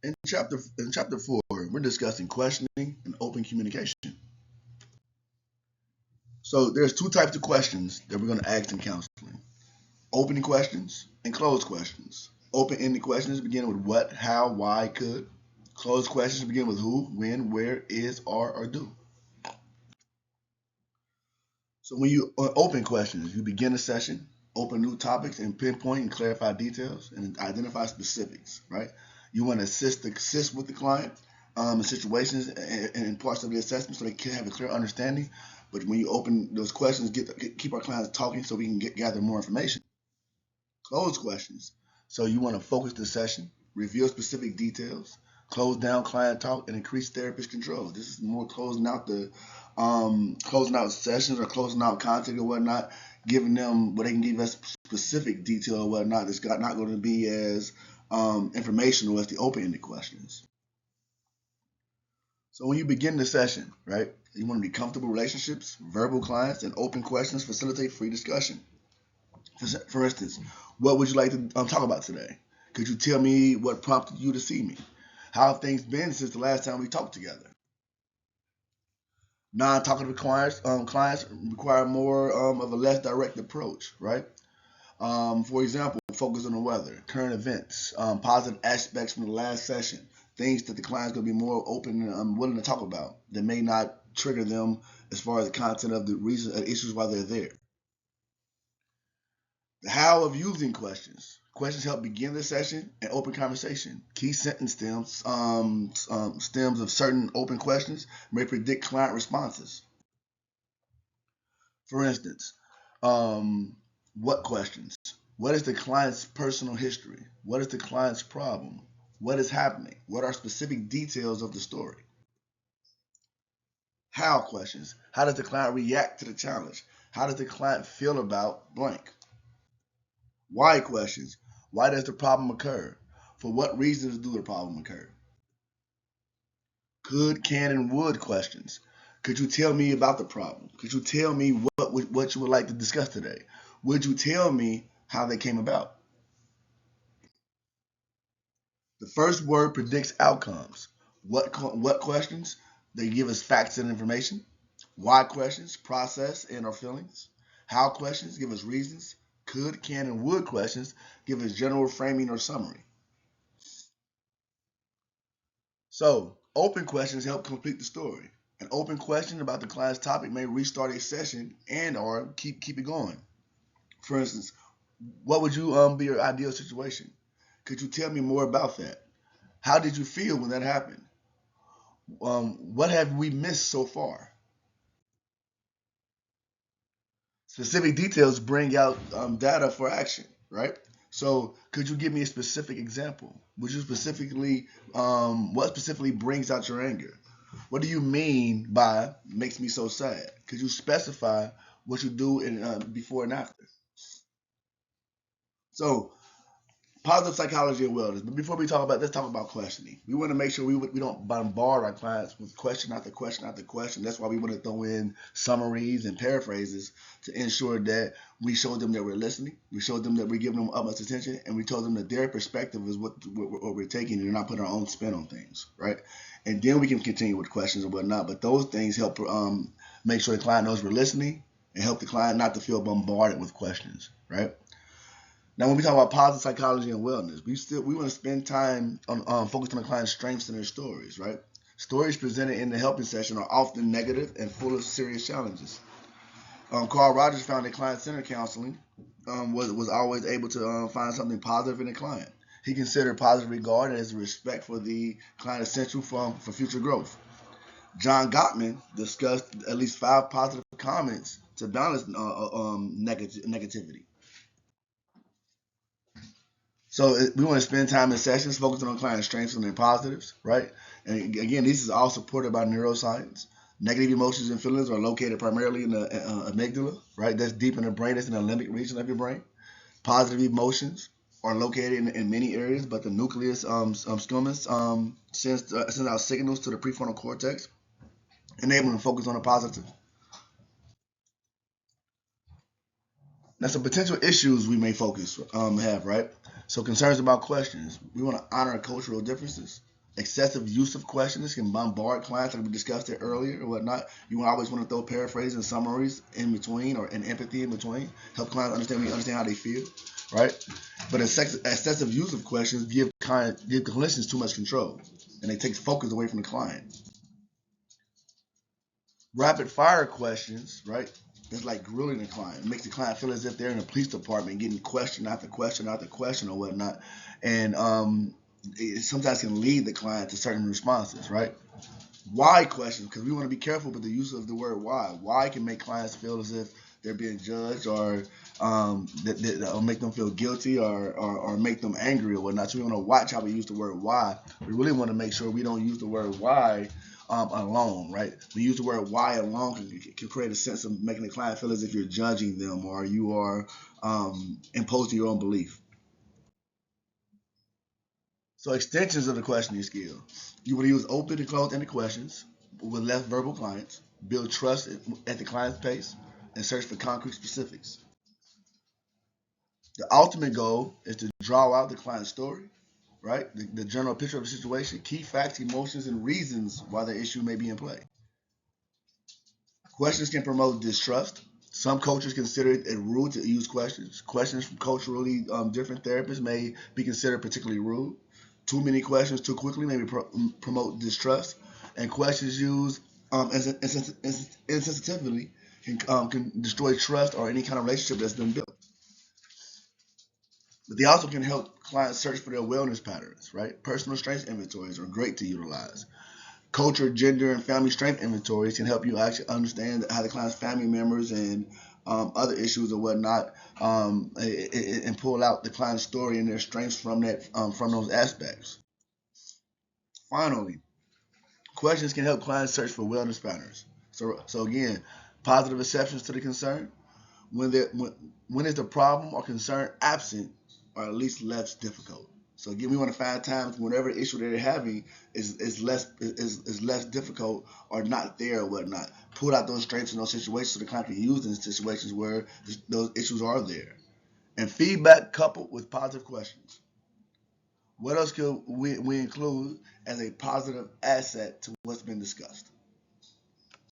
In chapter 4, we're discussing questioning and open communication. So there's two types of questions that we're going to ask in counseling: open questions and closed questions. Open-ended questions begin with what, how, why, could. Closed questions begin with who, when, where, is, are, or do. So when you open questions, you begin a session, open new topics, and pinpoint and clarify details and identify specifics. Right? You want to assist with the client in situations and parts of the assessment so they can have a clear understanding. But when you open those questions, keep our clients talking so we can gather more information. Closed questions. So you want to focus the session, reveal specific details, close down client talk, and increase therapist control. This is more closing out sessions or closing out content or whatnot, giving them what they can give us specific detail or whatnot. It's not going to be as informational as the open-ended questions. So when you begin the session, right, you want to be comfortable relationships, verbal clients, and open questions facilitate free discussion. For instance, what would you like to talk about today? Could you tell me what prompted you to see me? How have things been since the last time we talked together? Non-talkative clients require more of a less direct approach, right? For example, focus on the weather, current events, positive aspects from the last session, things that the client's going to be more open and willing to talk about that may not trigger them as far as the content of the reasons issues why they're there. The how of using questions. Questions help begin the session and open conversation. Key sentence stems of certain open questions may predict client responses. For instance, what questions? What is the client's personal history? What is the client's problem? What is happening? What are specific details of the story? How questions. How does the client react to the challenge? How does the client feel about blank? Why questions. Why does the problem occur? For what reasons do the problem occur? Could, can, and would questions. Could you tell me about the problem? Could you tell me what you would like to discuss today? Would you tell me how they came about? The first word predicts outcomes. What questions? They give us facts and information. Why questions? Process and our feelings. How questions? Give us reasons. Could, can, and would questions give us general framing or summary. So, open questions help complete the story. An open question about the client's topic may restart a session and or keep it going. For instance, what would you be your ideal situation? Could you tell me more about that? How did you feel when that happened? What have we missed so far? Specific details bring out data for action, right? So, could you give me a specific example? Would you specifically, what specifically brings out your anger? What do you mean by makes me so sad? Could you specify what you do in before and after? So, positive psychology and wellness. But before we talk about, let's talk about questioning. We want to make sure we don't bombard our clients with question after question after question. That's why we want to throw in summaries and paraphrases to ensure that we show them that we're listening. We show them that we're giving them utmost attention, and we told them that their perspective is what we're taking, and they're not putting our own spin on things, right? And then we can continue with questions and whatnot. But those things help make sure the client knows we're listening and help the client not to feel bombarded with questions, right? Now, when we talk about positive psychology and wellness, we want to spend time on focused on the client's strengths and their stories, right? Stories presented in the helping session are often negative and full of serious challenges. Carl Rogers found that client-centered counseling was always able to find something positive in the client. He considered positive regard as respect for the client essential for future growth. John Gottman discussed at least 5 positive comments to balance negativity. So we want to spend time in sessions focusing on client strengths and their positives, right? And again, this is all supported by neuroscience. Negative emotions and feelings are located primarily in the amygdala, right? That's deep in the brain. That's in the limbic region of your brain. Positive emotions are located in many areas, but the nucleus accumbens sends out signals to the prefrontal cortex, enabling them to focus on the positive. Now, some potential issues we may have, right? So concerns about questions. We want to honor cultural differences. Excessive use of questions can bombard clients, like we discussed it earlier or whatnot. You always want to throw paraphrases and summaries in between, or an empathy in between. Help clients understand how they feel, right? But excessive use of questions give clinicians too much control, and it takes focus away from the client. Rapid fire questions, right? It's like grilling the client. It makes the client feel as if they're in a police department, getting question after question after question or whatnot, and it sometimes can lead the client to certain responses, right? Why questions, because we want to be careful with the use of the word why. Why can make clients feel as if they're being judged, or or make them feel guilty, or make them angry or whatnot. So we want to watch how we use the word why. We really want to make sure we don't use the word why alone, right? We use the word why alone can create a sense of making the client feel as if you're judging them, or you are imposing your own belief. So extensions of the questioning skill. You want to use open and closed-ended questions with less verbal clients, build trust at the client's pace, and search for concrete specifics. The ultimate goal is to draw out the client's story, right? The general picture of the situation, key facts, emotions, and reasons why the issue may be in play. Questions can promote distrust. Some coaches consider it rude to use questions. Questions from culturally different therapists may be considered particularly rude. Too many questions too quickly may promote distrust. And questions used insensitively can destroy trust or any kind of relationship that's been built. But they also can help clients search for their wellness patterns, right? Personal strengths inventories are great to utilize. Culture, gender, and family strength inventories can help you actually understand how the client's family members and other issues or whatnot, and pull out the client's story and their strengths from those aspects. Finally, questions can help clients search for wellness patterns. So again, positive exceptions to the concern. When is the problem or concern absent, or at least less difficult? So again, we want to find times whenever the issue that they're having is less difficult or not there or whatnot. Pull out those strengths in those situations so the client can use in situations where those issues are there. And feedback coupled with positive questions. What else could we include as a positive asset to what's been discussed?